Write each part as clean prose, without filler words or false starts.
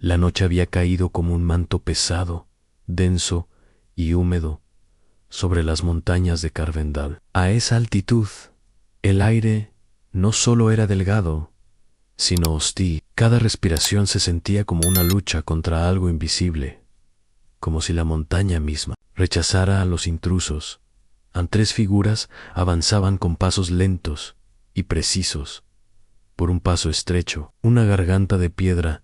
La noche había caído como un manto pesado, denso y húmedo sobre las montañas de Carvendal. A esa altitud, el aire no solo era delgado, sino hostil. Cada respiración se sentía como una lucha contra algo invisible, como si la montaña misma rechazara a los intrusos. Tres figuras avanzaban con pasos lentos y precisos, por un paso estrecho, una garganta de piedra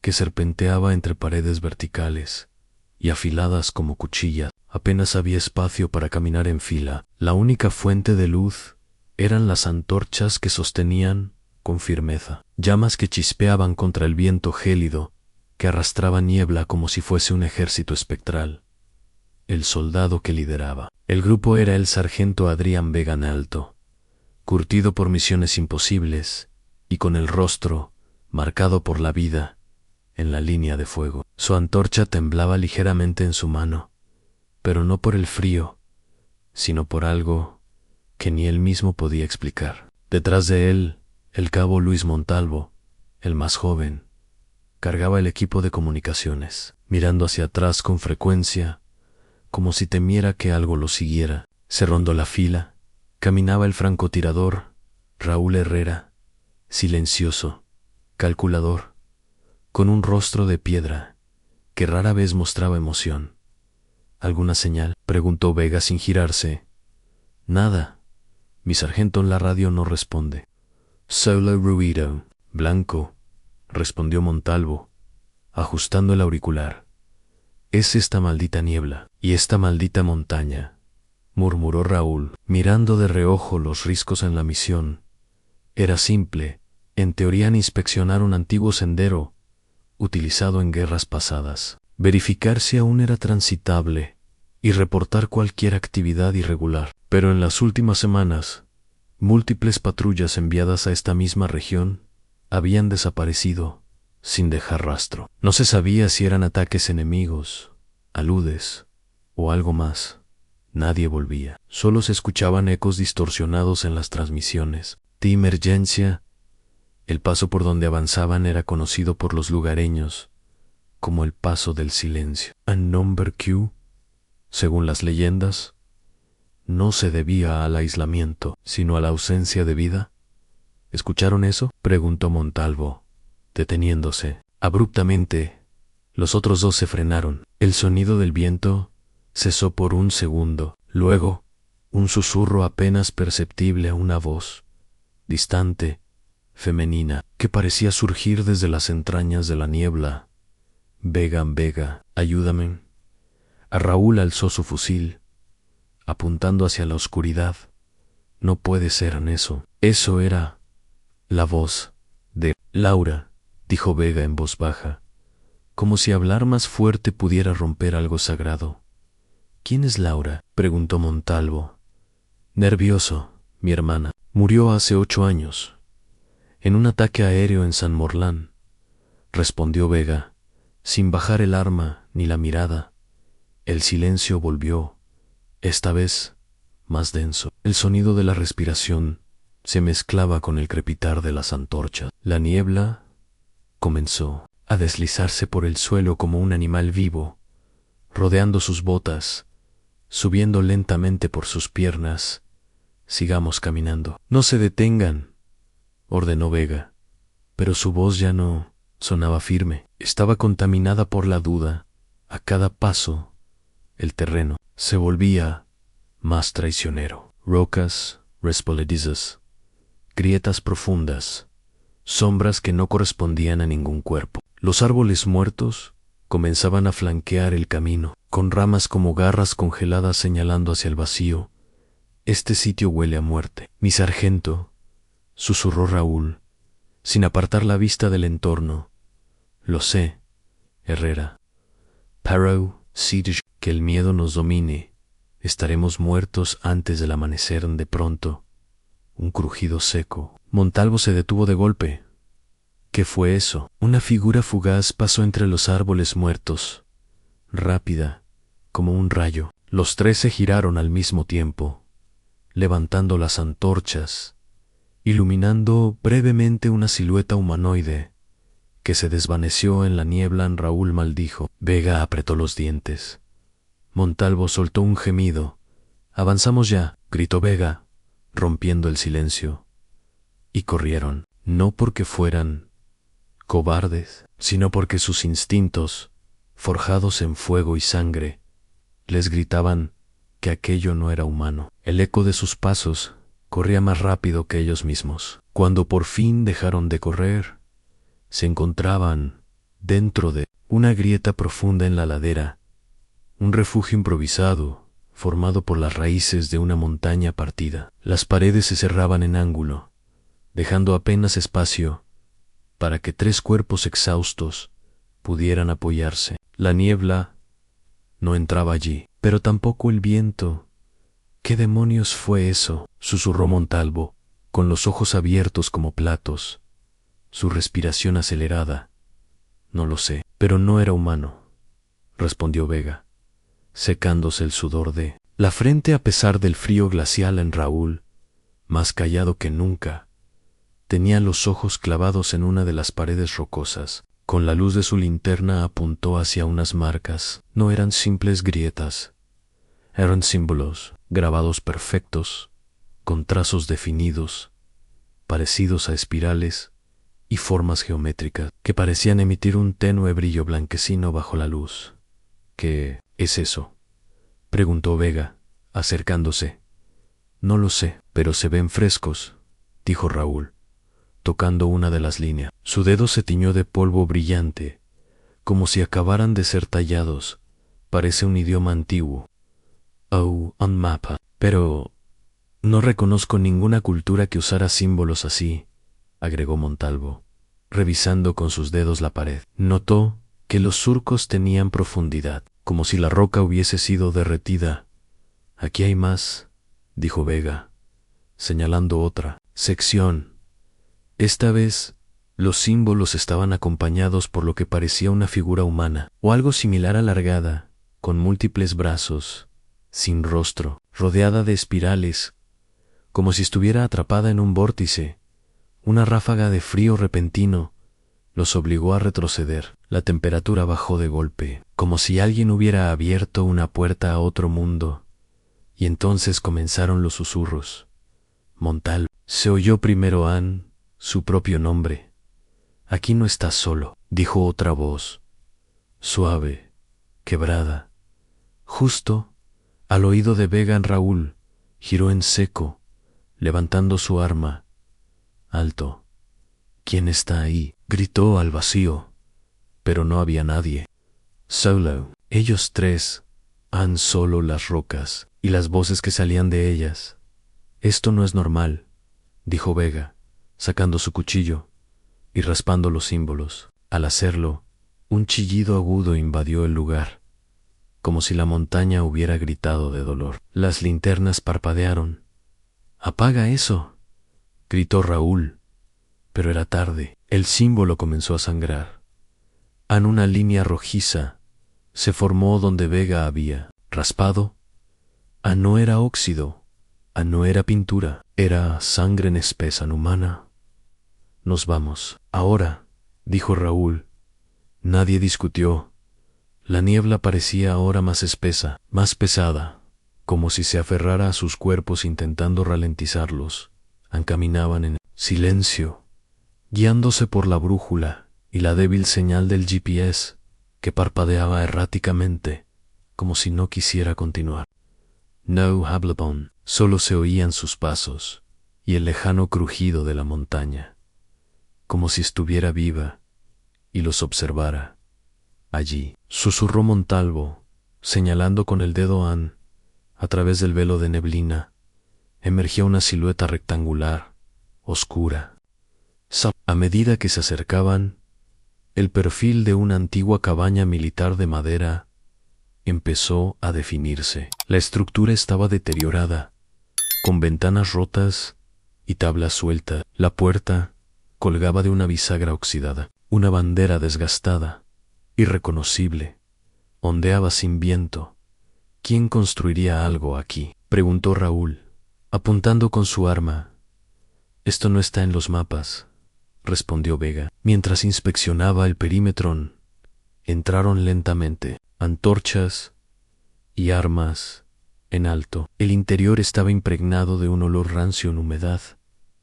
que serpenteaba entre paredes verticales y afiladas como cuchillas. Apenas había espacio para caminar en fila. La única fuente de luz eran las antorchas que sostenían con firmeza, llamas que chispeaban contra el viento gélido que arrastraba niebla como si fuese un ejército espectral. El soldado que lideraba el grupo era el sargento Adrián Vega Alto, curtido por misiones imposibles y con el rostro marcado por la vida en la línea de fuego. Su antorcha temblaba ligeramente en su mano, pero no por el frío, sino por algo que ni él mismo podía explicar. Detrás de él, el cabo Luis Montalvo, el más joven, cargaba el equipo de comunicaciones, mirando hacia atrás con frecuencia, como si temiera que algo lo siguiera. Cerrando la fila, caminaba el francotirador Raúl Herrera, silencioso, calculador, con un rostro de piedra que rara vez mostraba emoción. ¿Alguna señal?, preguntó Vega sin girarse. Nada. Mi sargento en la radio no responde. Solo ruido. Blanco, respondió Montalvo, ajustando el auricular. Es esta maldita niebla y esta maldita montaña, murmuró Raúl, mirando de reojo los riscos en la misión. Era simple, en teoría, inspeccionar un antiguo sendero utilizado en guerras pasadas, verificar si aún era transitable y reportar cualquier actividad irregular. Pero en las últimas semanas, múltiples patrullas enviadas a esta misma región habían desaparecido sin dejar rastro. No se sabía si eran ataques enemigos, aludes o algo más. Nadie volvía. Solo se escuchaban ecos distorsionados en las transmisiones de emergencia. El paso por donde avanzaban era conocido por los lugareños como el paso del silencio. A number Q, según las leyendas, no se debía al aislamiento, sino a la ausencia de vida. ¿Escucharon eso?, preguntó Montalvo, deteniéndose. Abruptamente, los otros dos se frenaron. El sonido del viento cesó por un segundo. Luego, un susurro apenas perceptible a una voz, distante, femenina, que parecía surgir desde las entrañas de la niebla. Vega, ayúdame. A Raúl alzó su fusil, apuntando hacia la oscuridad. No puede ser en eso. Eso era la voz de Laura, dijo Vega en voz baja, como si hablar más fuerte pudiera romper algo sagrado. ¿Quién es Laura?, preguntó Montalvo. Nervioso, mi hermana. Murió hace 8 años, en un ataque aéreo en San Morlán, respondió Vega, sin bajar el arma ni la mirada. El silencio volvió, esta vez más denso. El sonido de la respiración se mezclaba con el crepitar de las antorchas. La niebla comenzó a deslizarse por el suelo como un animal vivo, rodeando sus botas, subiendo lentamente por sus piernas. Sigamos caminando. No se detengan, ordenó Vega, pero su voz ya no sonaba firme. Estaba contaminada por la duda. A cada paso, el terreno se volvía más traicionero. Rocas resbaladizas, grietas profundas, sombras que no correspondían a ningún cuerpo. Los árboles muertos comenzaban a flanquear el camino, con ramas como garras congeladas señalando hacia el vacío. Este sitio huele a muerte. Mi sargento, susurró Raúl, sin apartar la vista del entorno. Lo sé, Herrera. Parrow, Siege, que el miedo nos domine. Estaremos muertos antes del amanecer. De pronto, un crujido seco. Montalvo se detuvo de golpe. ¿Qué fue eso? Una figura fugaz pasó entre los árboles muertos, rápida, como un rayo. Los 3 se giraron al mismo tiempo, levantando las antorchas, iluminando brevemente una silueta humanoide que se desvaneció en la niebla. Raúl maldijo. Vega apretó los dientes. Montalvo soltó un gemido. «Avanzamos ya», gritó Vega, rompiendo el silencio. Y corrieron, no porque fueran cobardes, sino porque sus instintos, forjados en fuego y sangre, les gritaban que aquello no era humano. El eco de sus pasos corría más rápido que ellos mismos. Cuando por fin dejaron de correr, se encontraban dentro de una grieta profunda en la ladera, un refugio improvisado, formado por las raíces de una montaña partida. Las paredes se cerraban en ángulo, dejando apenas espacio para que 3 cuerpos exhaustos pudieran apoyarse. La niebla no entraba allí, pero tampoco el viento. «¿Qué demonios fue eso?», susurró Montalvo, con los ojos abiertos como platos, su respiración acelerada. «No lo sé, pero no era humano», respondió Vega, secándose el sudor de la frente a pesar del frío glacial. En Raúl, más callado que nunca, tenía los ojos clavados en una de las paredes rocosas. Con la luz de su linterna apuntó hacia unas marcas. No eran simples grietas, eran símbolos, grabados perfectos, con trazos definidos, parecidos a espirales y formas geométricas que parecían emitir un tenue brillo blanquecino bajo la luz. «¿Qué es eso?», preguntó Vega, acercándose. «No lo sé, pero se ven frescos», dijo Raúl, tocando una de las líneas. Su dedo se tiñó de polvo brillante, como si acabaran de ser tallados. «Parece un idioma antiguo». «Oh, un mapa. Pero no reconozco ninguna cultura que usara símbolos así», agregó Montalvo, revisando con sus dedos la pared. Notó que los surcos tenían profundidad, como si la roca hubiese sido derretida. «Aquí hay más», dijo Vega, señalando otra sección. Esta vez, los símbolos estaban acompañados por lo que parecía una figura humana, o algo similar alargada, con múltiples brazos, sin rostro, rodeada de espirales, como si estuviera atrapada en un vórtice. Una ráfaga de frío repentino los obligó a retroceder. La temperatura bajó de golpe, como si alguien hubiera abierto una puerta a otro mundo, y entonces comenzaron los susurros. Montalvo se oyó primero su propio nombre. «Aquí no estás solo», dijo otra voz, suave, quebrada. Justo al oído de Vega. Raúl giró en seco, levantando su arma. «Alto. ¿Quién está ahí?», gritó al vacío, pero no había nadie. «Solo». Ellos 3, solo las rocas y las voces que salían de ellas. «Esto no es normal», dijo Vega, sacando su cuchillo y raspando los símbolos. Al hacerlo, un chillido agudo invadió el lugar, como si la montaña hubiera gritado de dolor. Las linternas parpadearon. «¡Apaga eso!», gritó Raúl, pero era tarde. El símbolo comenzó a sangrar. Una línea rojiza se formó donde Vega había raspado. No era óxido, no era pintura, era sangre en espesa humana. «Nos vamos ahora», dijo Raúl. Nadie discutió. La niebla parecía ahora más espesa, más pesada, como si se aferrara a sus cuerpos intentando ralentizarlos. Caminaban en silencio, guiándose por la brújula y la débil señal del GPS, que parpadeaba erráticamente, como si no quisiera continuar. No hablaban, solo se oían sus pasos y el lejano crujido de la montaña, como si estuviera viva y los observara. «Allí», susurró Montalvo, señalando con el dedo a través del velo de neblina, emergía una silueta rectangular, oscura. A medida que se acercaban, el perfil de una antigua cabaña militar de madera empezó a definirse. La estructura estaba deteriorada, con ventanas rotas y tablas sueltas. La puerta colgaba de una bisagra oxidada. Una bandera desgastada, irreconocible, ondeaba sin viento. «¿Quién construiría algo aquí?», preguntó Raúl, apuntando con su arma. «Esto no está en los mapas», respondió Vega. Mientras inspeccionaba el perímetro, entraron lentamente antorchas y armas en alto. El interior estaba impregnado de un olor rancio en humedad,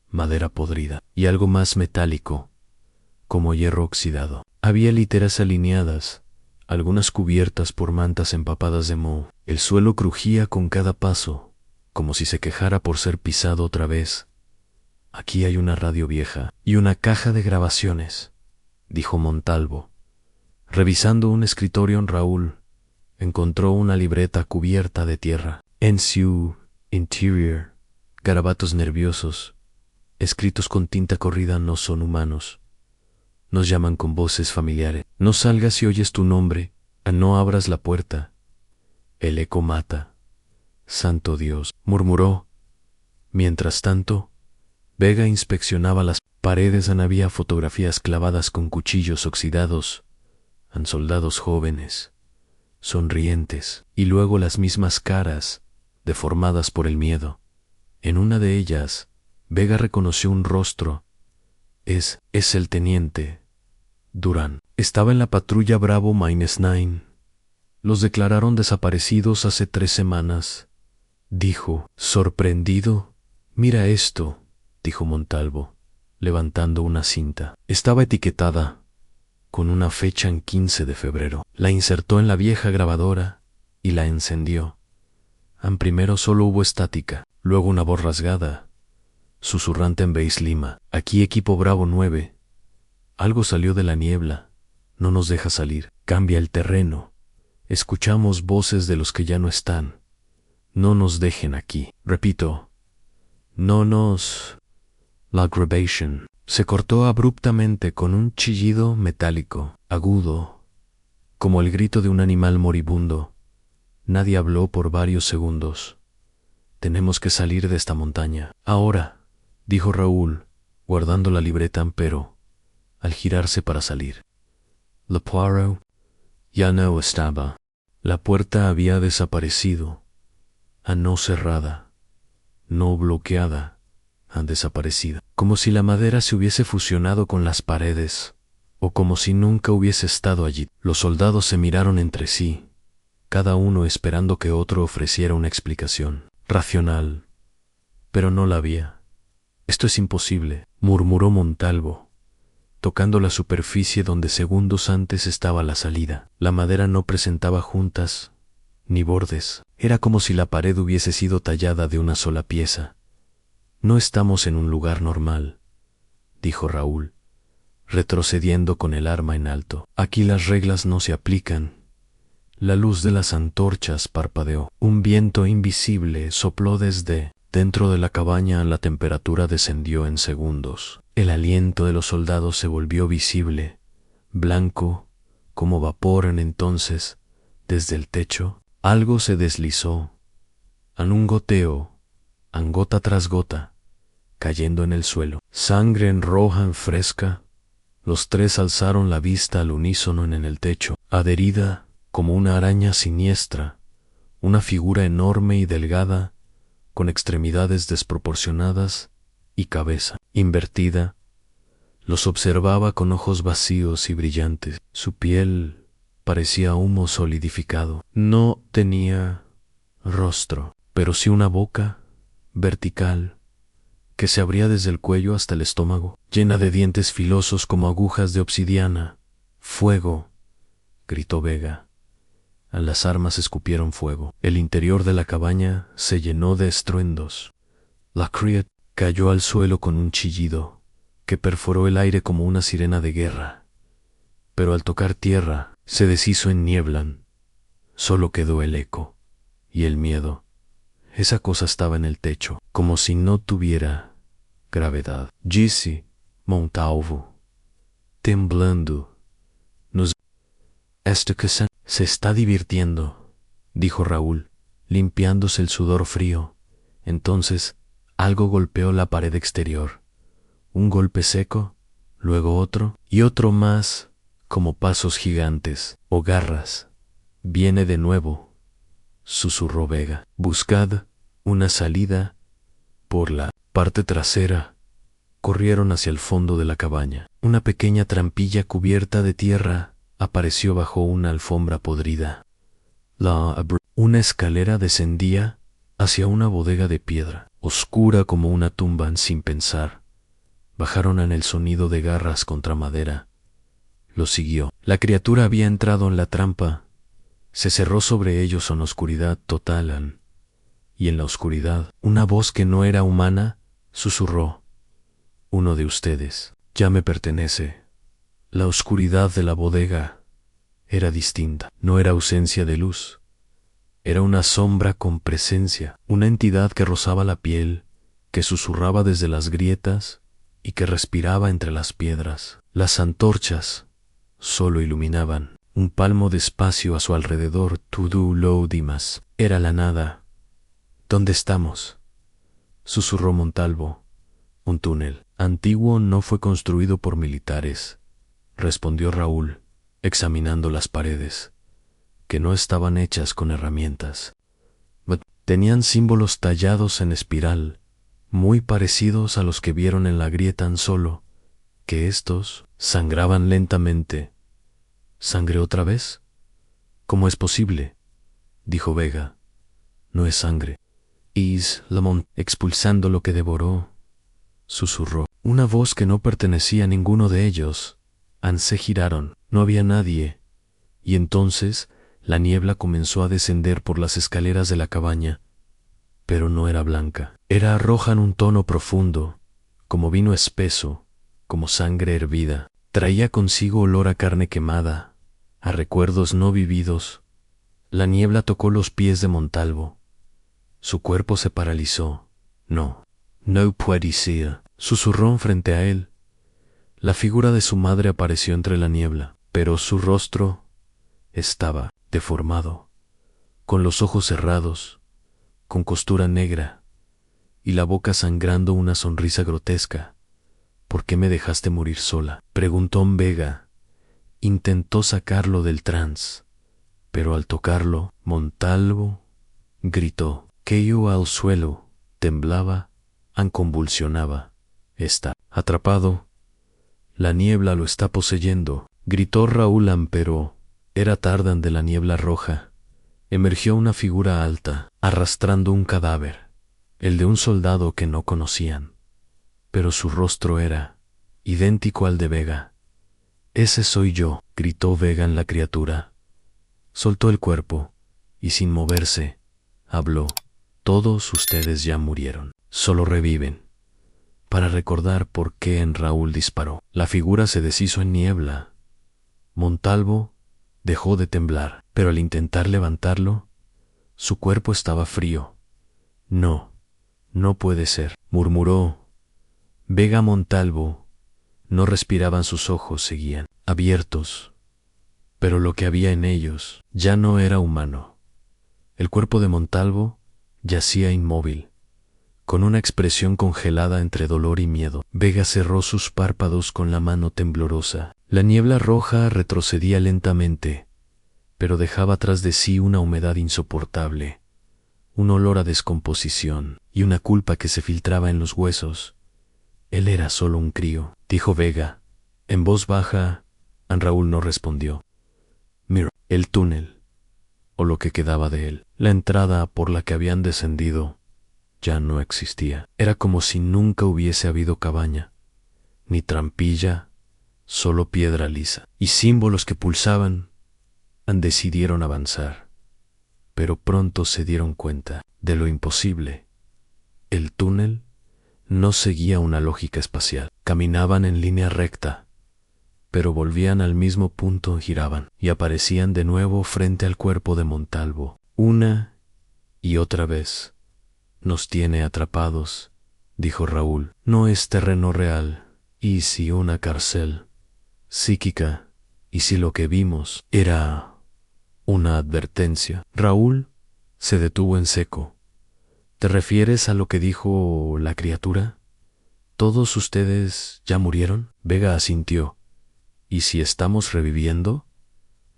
madera podrida y algo más metálico, como hierro oxidado. Había literas alineadas, algunas cubiertas por mantas empapadas de moho. El suelo crujía con cada paso, como si se quejara por ser pisado otra vez. Aquí hay una radio vieja y una caja de grabaciones, dijo Montalvo. Revisando un escritorio, Raúl encontró una libreta cubierta de tierra. NCU Interior, garabatos nerviosos, escritos con tinta corrida: no son humanos. Nos llaman con voces familiares. No salgas si oyes tu nombre, no abras la puerta. El eco mata. Santo Dios, murmuró. Mientras tanto, Vega inspeccionaba las paredes. Había fotografías clavadas con cuchillos oxidados, en soldados jóvenes, sonrientes, y luego las mismas caras, deformadas por el miedo. En una de ellas, Vega reconoció un rostro. Es el teniente Durán. Estaba en la patrulla Bravo -9. Los declararon desaparecidos hace 3 semanas, dijo, sorprendido. Mira esto, dijo Montalvo, levantando una cinta. Estaba etiquetada con una fecha en 15 de febrero. La insertó en la vieja grabadora y la encendió. Primero solo hubo estática, luego una voz rasgada, susurrante en Bass Lima. Aquí equipo Bravo 9. Algo salió de la niebla. No nos deja salir. Cambia el terreno. Escuchamos voces de los que ya no están. No nos dejen aquí. Repito, no nos... La grabación se cortó abruptamente con un chillido metálico, agudo, como el grito de un animal moribundo. Nadie habló por varios segundos. Tenemos que salir de esta montaña. Ahora, dijo Raúl, guardando la libreta, pero al girarse para salir. Le Poirot ya no estaba. La puerta había desaparecido, no cerrada, no bloqueada, desaparecida. Como si la madera se hubiese fusionado con las paredes, o como si nunca hubiese estado allí. Los soldados se miraron entre sí, cada uno esperando que otro ofreciera una explicación racional, pero no la había. Esto es imposible, murmuró Montalvo, tocando la superficie donde segundos antes estaba la salida. La madera no presentaba juntas ni bordes. Era como si la pared hubiese sido tallada de una sola pieza. No estamos en un lugar normal, dijo Raúl, retrocediendo con el arma en alto. Aquí las reglas no se aplican. La luz de las antorchas parpadeó. Un viento invisible sopló desde dentro de la cabaña. La temperatura descendió en segundos. El aliento de los soldados se volvió visible, blanco, como vapor. Entonces, desde el techo, algo se deslizó, en un goteo, gota tras gota, cayendo en el suelo. Sangre en roja, en fresca. Los tres alzaron la vista al unísono. En el techo, adherida como una araña siniestra, una figura enorme y delgada, con extremidades desproporcionadas y cabeza invertida, los observaba con ojos vacíos y brillantes. Su piel parecía humo solidificado. No tenía rostro, pero sí una boca vertical que se abría desde el cuello hasta el estómago, llena de dientes filosos como agujas de obsidiana. ¡Fuego!, gritó Vega. Las armas escupieron fuego. El interior de la cabaña se llenó de estruendos. La criatura cayó al suelo con un chillido que perforó el aire como una sirena de guerra. Pero al tocar tierra, se deshizo en niebla. Solo quedó el eco y el miedo. Esa cosa estaba en el techo, como si no tuviera gravedad. Disse Montalvo, temblando. Esta cosa se está divirtiendo, dijo Raúl, limpiándose el sudor frío. Entonces, algo golpeó la pared exterior. Un golpe seco, luego otro, y otro más, como pasos gigantes o garras. Viene de nuevo, susurró Vega. Buscad una salida por la parte trasera. corrieron hacia el fondo de la cabaña. Una pequeña trampilla cubierta de tierra apareció bajo una alfombra podrida. Una escalera descendía hacia una bodega de piedra, oscura como una tumba. Sin pensar, bajaron en el sonido de garras contra madera. Lo siguió. La criatura había entrado en la trampa. Se cerró sobre ellos en oscuridad total. Y en la oscuridad, una voz que no era humana susurró: uno de ustedes ya me pertenece. La oscuridad de la bodega era distinta. No era ausencia de luz. Era una sombra con presencia, una entidad que rozaba la piel, que susurraba desde las grietas y que respiraba entre las piedras. Las antorchas solo iluminaban un palmo de espacio a su alrededor. Todo lo demás era la nada. ¿Dónde estamos?, susurró Montalvo. Un túnel antiguo no fue construido por militares, respondió Raúl, examinando las paredes, que no estaban hechas con herramientas. Tenían símbolos tallados en espiral, muy parecidos a los que vieron en la grieta, tan solo que estos sangraban lentamente. ¿Sangre otra vez? ¿Cómo es posible?, dijo Vega. No es sangre. Es Lamont expulsando lo que devoró, susurró. Una voz que no pertenecía a ninguno de ellos. Se giraron. No había nadie. Y entonces la niebla comenzó a descender por las escaleras de la cabaña. Pero no era blanca. Era roja en un tono profundo, como vino espeso, como sangre hervida. Traía consigo olor a carne quemada, a recuerdos no vividos. La niebla tocó los pies de Montalvo. Su cuerpo se paralizó. No puede ser, susurró frente a él. La figura de su madre apareció entre la niebla, pero su rostro estaba deformado, con los ojos cerrados, con costura negra, y la boca sangrando una sonrisa grotesca. ¿Por qué me dejaste morir sola?, preguntó Vega. Intentó sacarlo del trance, pero al tocarlo, Montalvo gritó. Cayó al suelo, temblaba, convulsionaba. Está atrapado. La niebla lo está poseyendo, gritó Raúl, pero era tarde. De la niebla roja emergió una figura alta, arrastrando un cadáver, el de un soldado que no conocían, pero su rostro era idéntico al de Vega. Ese soy yo, gritó Vega en la criatura. Soltó el cuerpo y sin moverse habló. Todos ustedes ya murieron, solo reviven para recordar por qué en Raúl disparó. La figura se deshizo en niebla. Montalvo dejó de temblar, pero al intentar levantarlo, su cuerpo estaba frío. No puede ser, murmuró. Vega. Montalvo no respiraban, sus ojos seguían abiertos, pero lo que había en ellos ya no era humano. El cuerpo de Montalvo yacía inmóvil, con una expresión congelada entre dolor y miedo. Vega cerró sus párpados con la mano temblorosa. La niebla roja retrocedía lentamente, pero dejaba tras de sí una humedad insoportable, un olor a descomposición y una culpa que se filtraba en los huesos. Él era solo un crío, dijo Vega, en voz baja. Raúl no respondió. Mira, el túnel, o lo que quedaba de él, la entrada por la que habían descendido, ya no existía. Era como si nunca hubiese habido cabaña, ni trampilla, solo piedra lisa y símbolos que pulsaban. Decidieron avanzar, pero pronto se dieron cuenta de lo imposible. El túnel no seguía una lógica espacial. Caminaban en línea recta, pero volvían al mismo punto, giraban y aparecían de nuevo frente al cuerpo de Montalvo. Una y otra vez. Nos tiene atrapados, dijo Raúl. No es terreno real. ¿Y si una cárcel psíquica? ¿Y si lo que vimos era una advertencia? Raúl se detuvo en seco. ¿Te refieres a lo que dijo la criatura? ¿Todos ustedes ya murieron? Vega asintió. ¿Y si estamos reviviendo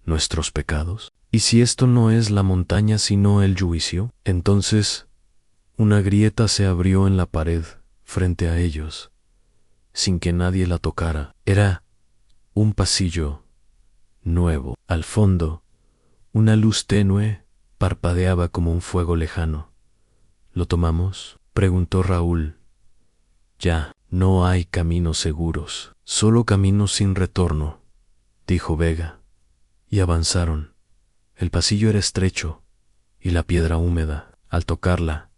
nuestros pecados? ¿Y si esto no es la montaña sino el juicio? Entonces una grieta se abrió en la pared frente a ellos. sin que nadie la tocara. Era un pasillo nuevo. Al fondo, una luz tenue parpadeaba como un fuego lejano. ¿Lo tomamos?, preguntó Raúl. Ya, no hay caminos seguros, solo caminos sin retorno, dijo Vega. Y avanzaron. El pasillo era estrecho y la piedra húmeda. Al tocarla,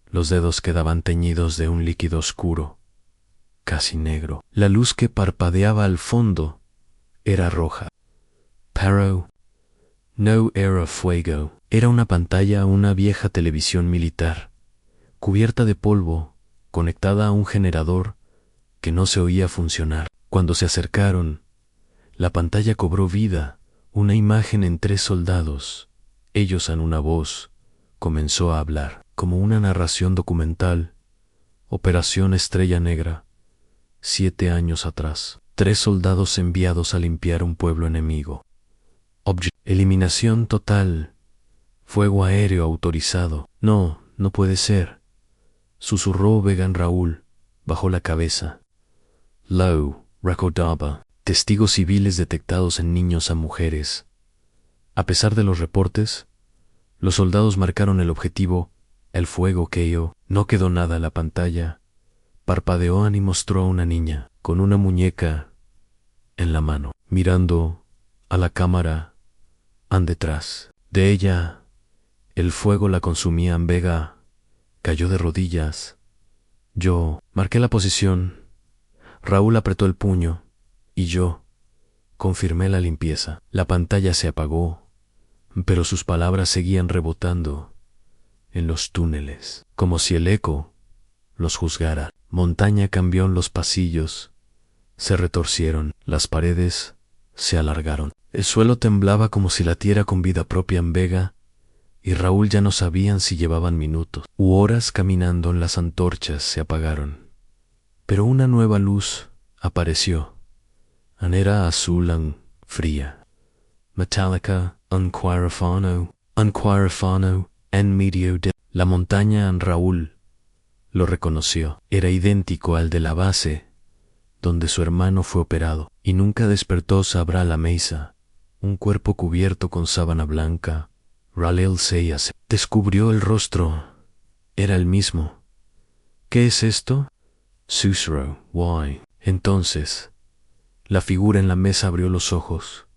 los dedos quedaban teñidos de un líquido oscuro, casi negro. La luz que parpadeaba al fondo era roja. Paro no era fuego. Era una pantalla, una vieja televisión militar, cubierta de polvo, conectada a un generador que no se oía funcionar. Cuando se acercaron, la pantalla cobró vida. Una imagen en 3 soldados. Ellos en una voz comenzó a hablar, como una narración documental. Operación Estrella Negra, 7 años atrás. 3 soldados enviados a limpiar un pueblo enemigo. Eliminación total. Fuego aéreo autorizado. No, no puede ser, susurró Vegan. Raúl bajó la cabeza. Low, recordaba. Testigos civiles detectados en niños a mujeres. A pesar de los reportes, los soldados marcaron el objetivo. El fuego cayó. No quedó nada. La pantalla parpadeó y mostró a una niña con una muñeca en la mano, mirando a la cámara. Detrás de ella, el fuego la consumía. Vega cayó de rodillas. Yo marqué la posición. Raúl apretó el puño y yo confirmé la limpieza. La pantalla se apagó, pero sus palabras seguían rebotando en los túneles, como si el eco los juzgara. Montaña cambió en los pasillos. Se retorcieron, las paredes se alargaron. El suelo temblaba como si latiera con vida propia. Vega y Raúl ya no sabían si llevaban minutos u horas caminando. Las antorchas se apagaron, pero una nueva luz apareció. Era azul fría, metálica, un cuarafano en medio de la montaña. Raúl lo reconoció. Era idéntico al de la base donde su hermano fue operado, y nunca despertó. Sabrá la mesa, un cuerpo cubierto con sábana blanca. Raúl se descubrió el rostro. Era el mismo. ¿Qué es esto?, susurró. Why. Entonces, la figura en la mesa abrió los ojos.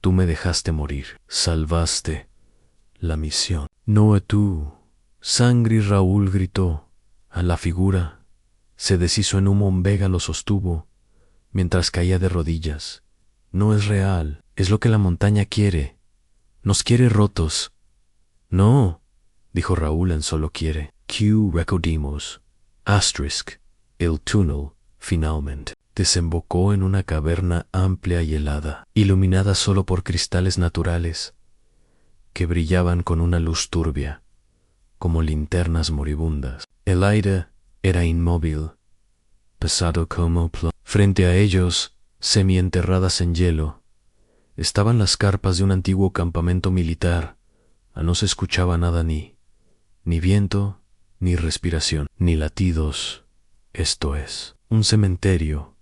Tú me dejaste morir. Salvaste la misión. No tú. Sangre. Raúl gritó. A la figura se deshizo en humo. Vega lo sostuvo mientras caía de rodillas. No es real. Es lo que la montaña quiere. Nos quiere rotos. No, dijo Raúl. En solo quiere. Q recordimos. Asterisk. El túnel, finalmente, desembocó en una caverna amplia y helada, iluminada solo por cristales naturales que brillaban con una luz turbia, como linternas moribundas. El aire era inmóvil, pesado como plomo. Frente a ellos, semienterradas en hielo, estaban las carpas de un antiguo campamento militar. No se escuchaba nada, ni viento, ni respiración, ni latidos. Esto es un cementerio,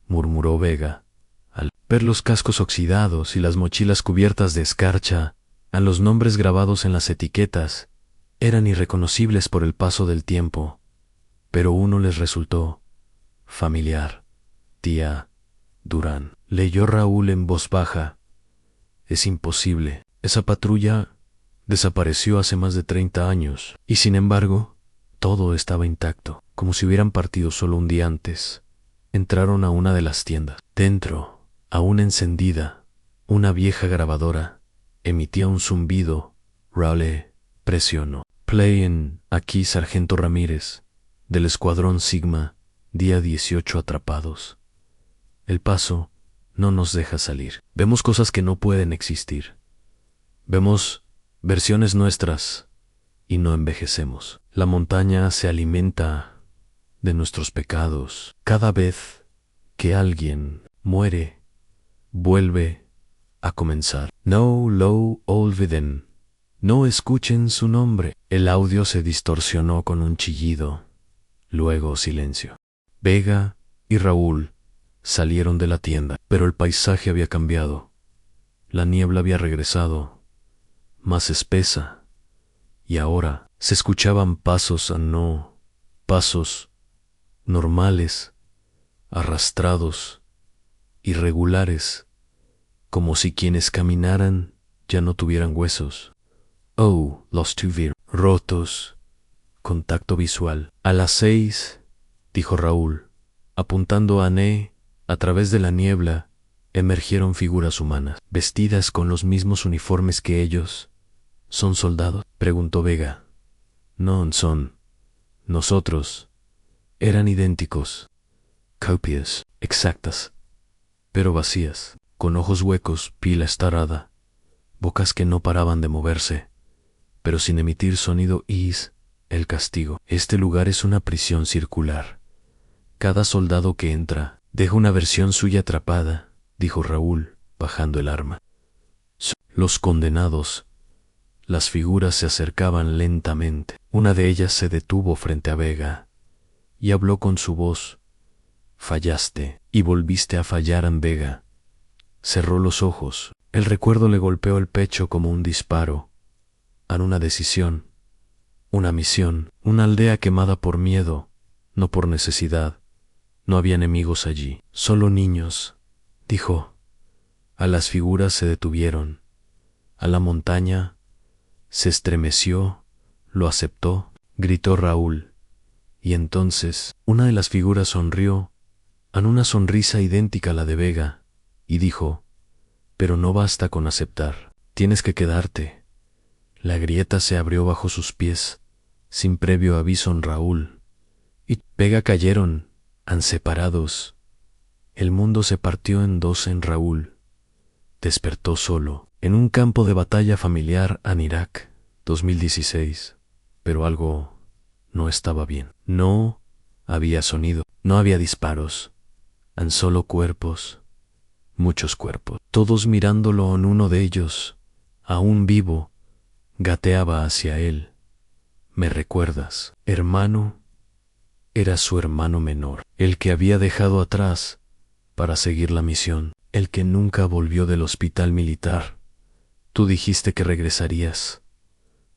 murmuró Vega, al ver los cascos oxidados y las mochilas cubiertas de escarcha. Los nombres grabados en las etiquetas eran irreconocibles por el paso del tiempo, pero uno les resultó familiar. Tía Durán. Leyó Raúl en voz baja. Es imposible. Esa patrulla desapareció hace más de 30 años, y sin embargo, todo estaba intacto, como si hubieran partido solo un día antes. Entraron a una de las tiendas. Dentro, aún encendida, una vieja grabadora emitía un zumbido. Raúl presionó play en Aquí Sargento Ramírez, del Escuadrón Sigma, día 18 atrapados. El paso no nos deja salir. Vemos cosas que no pueden existir. Vemos versiones nuestras y no envejecemos. La montaña se alimenta de nuestros pecados. Cada vez que alguien muere, vuelve a comenzar. No lo olviden. No escuchen su nombre. El audio se distorsionó con un chillido. Luego silencio. Vega y Raúl salieron de la tienda, pero el paisaje había cambiado. La niebla había regresado, más espesa, y ahora se escuchaban pasos pasos normales, arrastrados, irregulares, como si quienes caminaran ya no tuvieran huesos. Oh, los tuvieron rotos. Contacto visual. A las 6, dijo Raúl, apuntando a Anne. A través de la niebla emergieron figuras humanas, vestidas con los mismos uniformes que ellos. ¿Son soldados?, preguntó Vega. No son. Nosotros. Eran idénticos. Copias exactas, pero vacías, con ojos huecos, pila estarada, bocas que no paraban de moverse, pero sin emitir sonido. El castigo. Este lugar es una prisión circular. Cada soldado que entra deja una versión suya atrapada, dijo Raúl, bajando el arma. Los condenados. Las figuras se acercaban lentamente. Una de ellas se detuvo frente a Vega y habló con su voz. Fallaste y volviste a fallar, Vega. Cerró los ojos. El recuerdo le golpeó el pecho como un disparo. Hará una decisión, una misión, una aldea quemada por miedo, no por necesidad. No había enemigos allí, solo niños, dijo. A las figuras se detuvieron. A la montaña se estremeció, lo aceptó, gritó Raúl. Y entonces una de las figuras sonrió, con una sonrisa idéntica a la de Vega, y dijo: pero no basta con aceptar, tienes que quedarte. La grieta se abrió bajo sus pies, sin previo aviso en Raúl, y Vega cayeron, separados. El mundo se partió en dos en Raúl. Despertó solo, en un campo de batalla familiar en Irak, 2016. Pero algo no estaba bien. No había sonido, no había disparos, solo cuerpos, muchos cuerpos, todos mirándolo. En uno de ellos, aún vivo, gateaba hacia él. ¿Me recuerdas, hermano? Era su hermano menor, el que había dejado atrás para seguir la misión, el que nunca volvió del hospital militar. Tú dijiste que regresarías,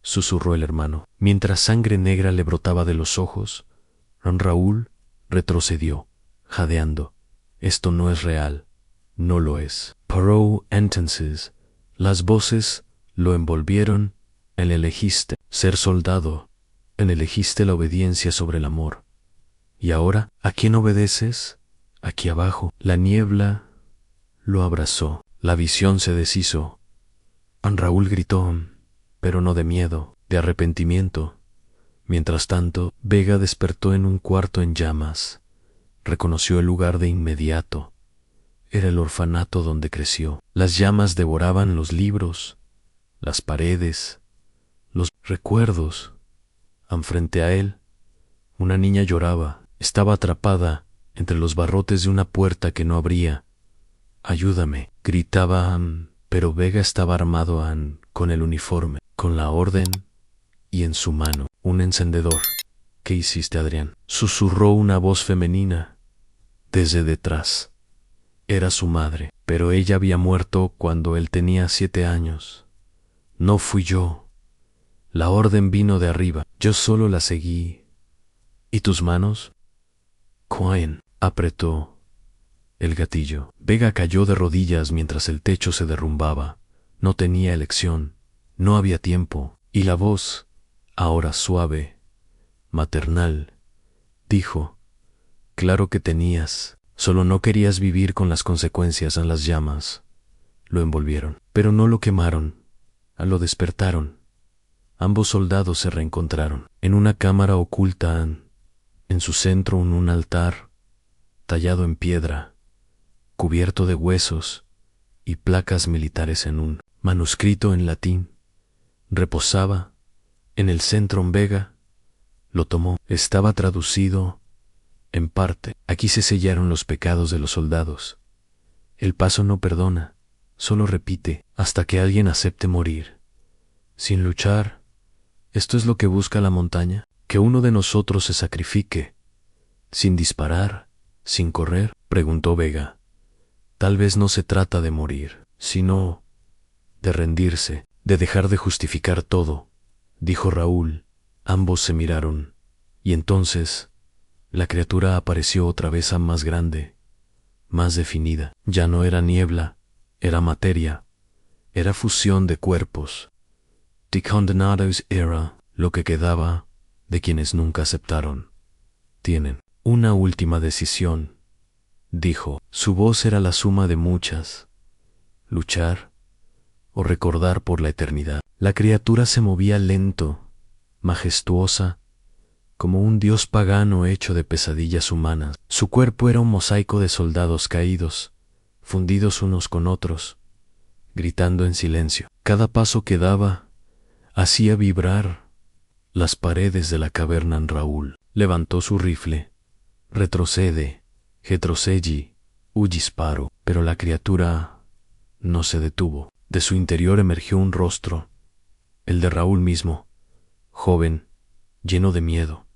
susurró el hermano, mientras sangre negra le brotaba de los ojos. Raúl retrocedió, jadeando. Esto no es real, no lo es. Paró entonces. Las voces lo envolvieron. Elegiste ser soldado, elegiste la obediencia sobre el amor. ¿Y ahora a quién obedeces? Aquí abajo. La niebla lo abrazó. La visión se deshizo. Raúl gritó, pero no de miedo, de arrepentimiento. Mientras tanto, Vega despertó en un cuarto en llamas. Reconoció el lugar de inmediato. Era el orfanato donde creció. Las llamas devoraban los libros, las paredes, los recuerdos. Frente a él, una niña lloraba. Estaba atrapada entre los barrotes de una puerta que no abría. Ayúdame, gritaba pero Vega estaba armado con el uniforme, con la orden y en su mano un encendedor. ¿Qué hiciste, Adrián?, susurró una voz femenina desde detrás. Era su madre, pero ella había muerto cuando él tenía 7 años. No fui yo. La orden vino de arriba, yo solo la seguí. ¿Y tus manos? Cohen apretó el gatillo. Vega cayó de rodillas mientras el techo se derrumbaba. No tenía elección, no había tiempo. Y la voz, ahora suave, maternal, dijo: claro que tenías, solo no querías vivir con las consecuencias. En las llamas lo envolvieron, pero no lo quemaron, lo despertaron. Ambos soldados se reencontraron en una cámara oculta. En su centro un altar tallado en piedra, cubierto de huesos y placas militares. En un manuscrito en latín reposaba en el centro. Vega lo tomó. Estaba traducido en parte. Aquí se sellaron los pecados de los soldados. El paso no perdona, solo repite hasta que alguien acepte morir. Sin luchar. Esto es lo que busca la montaña, que uno de nosotros se sacrifique, sin disparar, sin correr? Preguntó Vega. Tal vez no se trata de morir, sino de rendirse, de dejar de justificar todo, dijo Raúl. Ambos se miraron, y entonces la criatura apareció otra vez más grande, más definida. Ya no era niebla, era materia, era fusión de cuerpos. The Condenados era lo que quedaba de quienes nunca aceptaron. Tienen una última decisión, dijo. Su voz era la suma de muchas. Luchar o recordar por la eternidad. La criatura se movía lento, majestuosa, como un dios pagano hecho de pesadillas humanas. Su cuerpo era un mosaico de soldados caídos, fundidos unos con otros, gritando en silencio. Cada paso que daba hacía vibrar las paredes de la caverna en Raúl. Levantó su rifle. Retrocede, retrocedi, disparo. Pero la criatura no se detuvo. De su interior emergió un rostro, el de Raúl mismo, joven, lleno de miedo.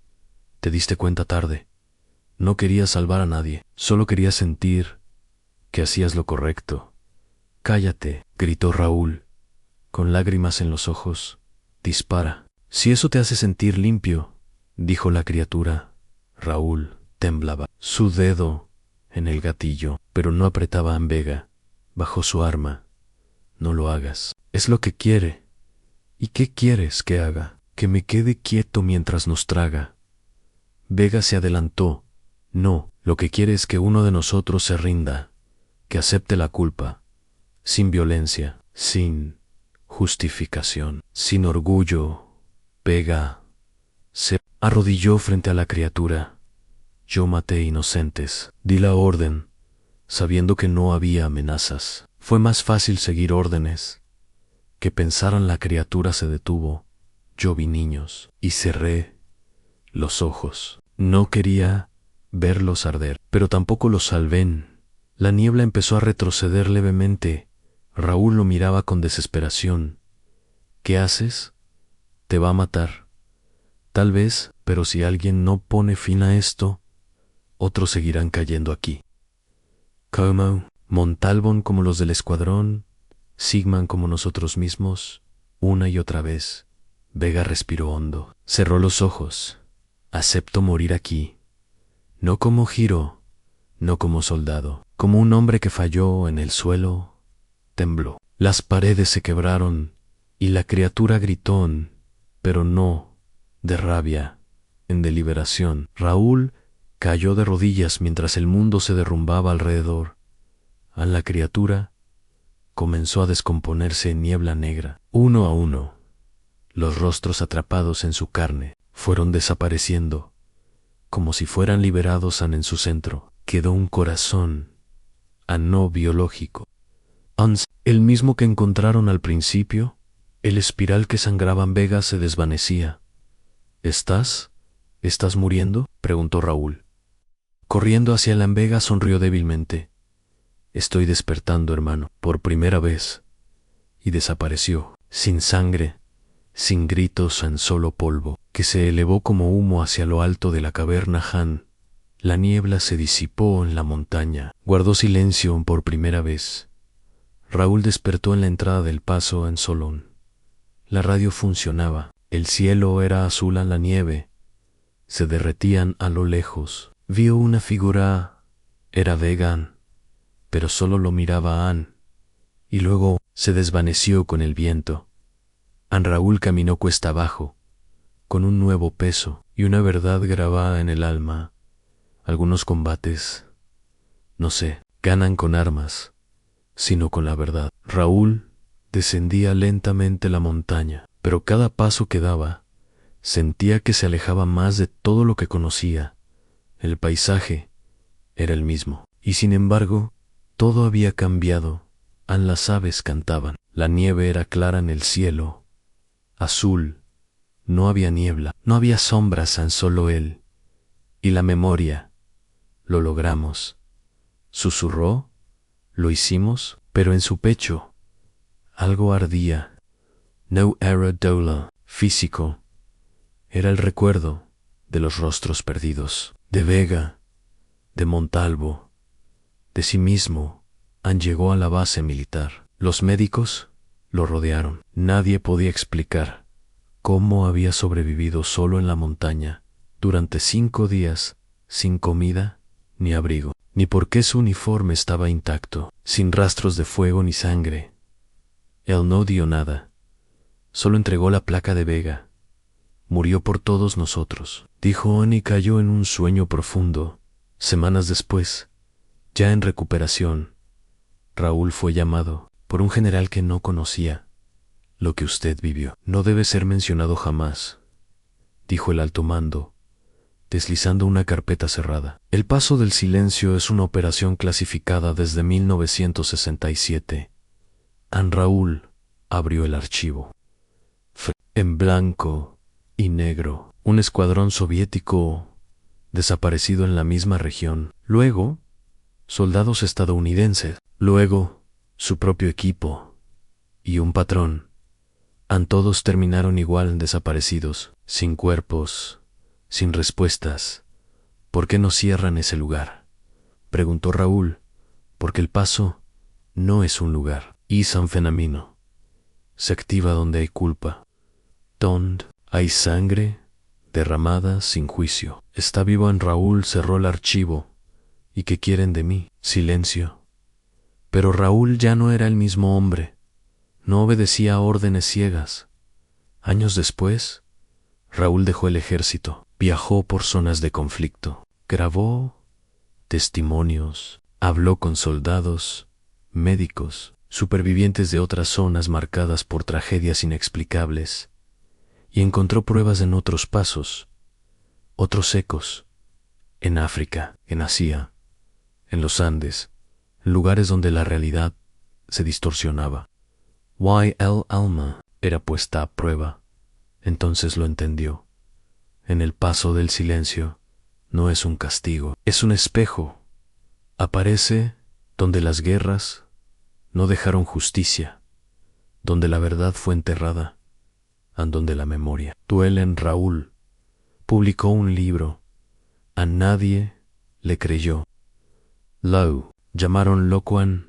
Te diste cuenta tarde. No querías salvar a nadie, solo querías sentir que hacías lo correcto. Cállate, gritó Raúl, con lágrimas en los ojos. Dispara. Si eso te hace sentir limpio, dijo la criatura. Raúl temblaba. Su dedo en el gatillo, pero no apretaba a Vega. Bajó su arma. No lo hagas. Es lo que quiere. ¿Y qué quieres que haga? Que me quede quieto mientras nos traga. Vega se adelantó. No, lo que quiere es que uno de nosotros se rinda, que acepte la culpa, sin violencia, sin justificación, sin orgullo. Vega se arrodilló frente a la criatura. Yo maté inocentes. Di la orden, sabiendo que no había amenazas. Fue más fácil seguir órdenes. Que pensaran. La criatura se detuvo. Yo vi niños y cerré los ojos. No quería verlos arder, pero tampoco los salvé. La niebla empezó a retroceder levemente. Raúl lo miraba con desesperación. ¿Qué haces? Te va a matar. Tal vez, pero si alguien no pone fin a esto, otros seguirán cayendo aquí. Como Montalbón como los del escuadrón, Sigman como nosotros mismos, una y otra vez. Vega respiró hondo. Cerró los ojos. Acepto morir aquí. No como Giro, no como soldado, como un hombre que falló en el suelo. Tembló. Las paredes se quebraron y la criatura gritó, pero no de rabia, en deliberación. Raúl cayó de rodillas mientras el mundo se derrumbaba alrededor. A la criatura comenzó a descomponerse en niebla negra. Uno a uno, los rostros atrapados en su carne fueron desapareciendo, como si fueran liberados. En su centro quedó un corazón, no biológico. El mismo que encontraron al principio. El espiral que sangraba en Vega se desvanecía. ¿Estás muriendo?, preguntó Raúl. Corriendo hacia la Vega sonrió débilmente. Estoy despertando, hermano, por primera vez. Y desapareció, sin sangre, sin gritos, en solo polvo, que se elevó como humo hacia lo alto de la caverna Han. La niebla se disipó en la montaña. Guardó silencio por primera vez. Raúl despertó en la entrada del paso en Solón. La radio funcionaba. El cielo era azul en la nieve. Se derretían a lo lejos. Vio una figura. Era Vegan, pero solo lo miraba a Ann, y luego se desvaneció con el viento. Raúl caminó cuesta abajo, con un nuevo peso y una verdad grabada en el alma. Algunos combates, no sé, ganan con armas, sino con la verdad. Raúl descendía lentamente la montaña, pero cada paso que daba, sentía que se alejaba más de todo lo que conocía. El paisaje era el mismo, y sin embargo, todo había cambiado. Las aves cantaban. La nieve era clara en el cielo, azul. No había niebla, no había sombras, tan solo él. Y la memoria. Lo logramos. Susurró. Lo hicimos, pero en su pecho algo ardía. No era dolor físico. Era el recuerdo de los rostros perdidos, de Vega, de Montalvo, de sí mismo, llegó a la base militar. Los médicos lo rodearon. Nadie podía explicar cómo había sobrevivido solo en la montaña durante 5 días, sin comida ni abrigo, ni por qué su uniforme estaba intacto, sin rastros de fuego ni sangre. Él no dio nada, solo entregó la placa de Vega. Murió por todos nosotros, dijo Oni y cayó en un sueño profundo. Semanas después, ya en recuperación, Raúl fue llamado por un general que no conocía lo que usted vivió. No debe ser mencionado jamás, dijo el alto mando, deslizando una carpeta cerrada. El paso del silencio es una operación clasificada desde 1967. Raúl abrió el archivo. En blanco y negro, un escuadrón soviético desaparecido en la misma región. Luego, soldados estadounidenses. Luego, su propio equipo y un patrón. Todos terminaron igual desaparecidos, sin cuerpos, sin respuestas. ¿Por qué no cierran ese lugar?, preguntó Raúl. Porque el paso no es un lugar, es un fenómeno. Se activa donde hay culpa, donde hay sangre derramada sin juicio. Está vivo en Raúl cerró el archivo. ¿Y qué quieren de mí? Silencio. Pero Raúl ya no era el mismo hombre. No obedecía a órdenes ciegas. Años después, Raúl dejó el ejército, viajó por zonas de conflicto, grabó testimonios, habló con soldados, médicos, supervivientes de otras zonas marcadas por tragedias inexplicables, y encontró pruebas en otros pasos, otros ecos, en África, en Asia, en los Andes, en lugares donde la realidad se distorsionaba. El alma era puesta a prueba. Entonces lo entendió. En el paso del silencio no es un castigo, es un espejo. Aparece donde las guerras no dejaron justicia, donde la verdad fue enterrada, donde la memoria duele. En Raúl publicó un libro. A nadie le creyó. Lo llamaron Locuan,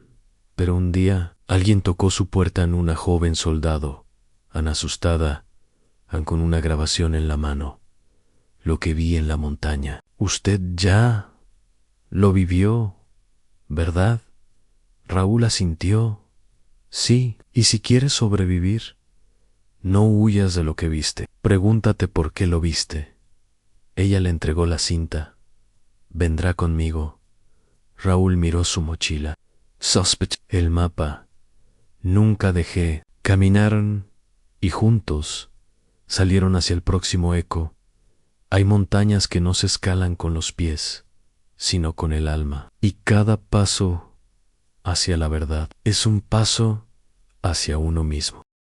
pero un día alguien tocó su puerta en una joven soldado, asustada, con una grabación en la mano. Lo que vi en la montaña. Usted ya lo vivió, ¿verdad? Raúl asintió. Sí, y si quieres sobrevivir, no huyas de lo que viste. Pregúntate por qué lo viste. Ella le entregó la cinta. Vendrá conmigo. Raúl miró su mochila. El mapa. Nunca dejé. Caminaron y juntos salieron hacia el próximo eco. Hay montañas que no se escalan con los pies, sino con el alma. Y cada paso hacia la verdad es un paso hacia uno mismo.